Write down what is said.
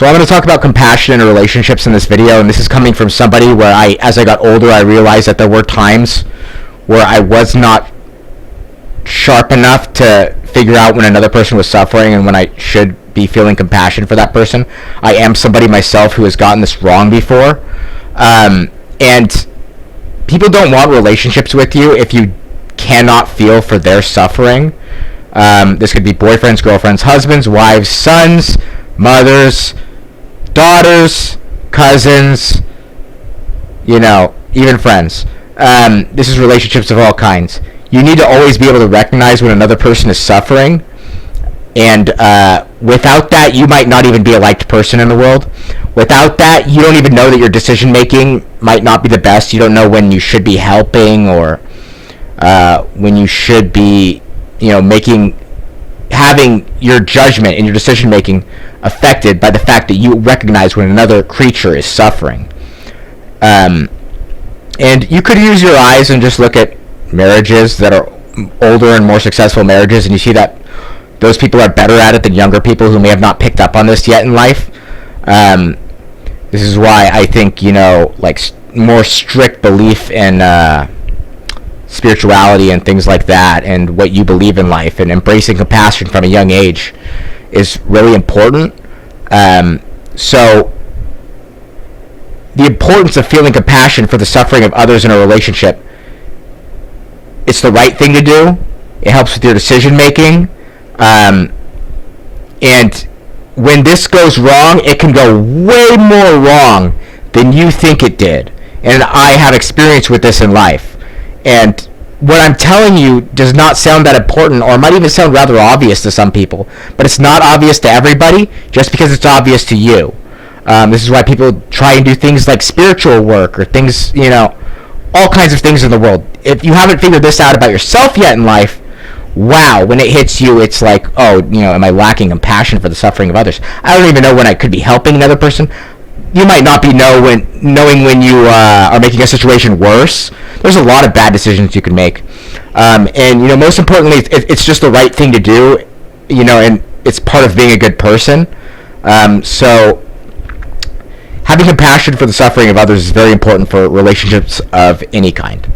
So I'm going to talk about compassion in relationships in this video, and this is coming from somebody where as I got older, I realized that there were times where I was not sharp enough to figure out when another person was suffering and when I should be feeling compassion for that person. I am somebody myself who has gotten this wrong before, and people don't want relationships with you if you cannot feel for their suffering. This could be boyfriends, girlfriends, husbands, wives, sons, mothers, daughters, cousins, even friends. This is relationships of all kinds. You need to always be able to recognize when another person is suffering, and without that, you might not even be a liked person in the world. Without that, you don't even know that your decision making might not be the best. You don't know when you should be helping or when you should be, having your judgment and your decision making affected by the fact that you recognize when another creature is suffering. And you could use your eyes and just look at marriages that are older and more successful marriages, and you see that those people are better at it than younger people who may have not picked up on this yet in life. This is why I think, more strict belief in spirituality and things like that, and what you believe in life, and embracing compassion from a young age is really important. So the importance of feeling compassion for the suffering of others in a relationship, it's the right thing to do. It helps with your decision making, and when this goes wrong, it can go way more wrong than you think it did. And I have experience with this in life. And what I'm telling you does not sound that important, or might even sound rather obvious to some people, but it's not obvious to everybody just because it's obvious to you. This is why people try and do things like spiritual work or things, all kinds of things in the world. If you haven't figured this out about yourself yet in life, wow, when it hits you, it's like, am I lacking compassion for the suffering of others? I don't even know when I could be helping another person. You might not be knowing when you are making a situation worse. There's a lot of bad decisions you can make. And most importantly, it's just the right thing to do, and it's part of being a good person. So having compassion for the suffering of others is very important for relationships of any kind.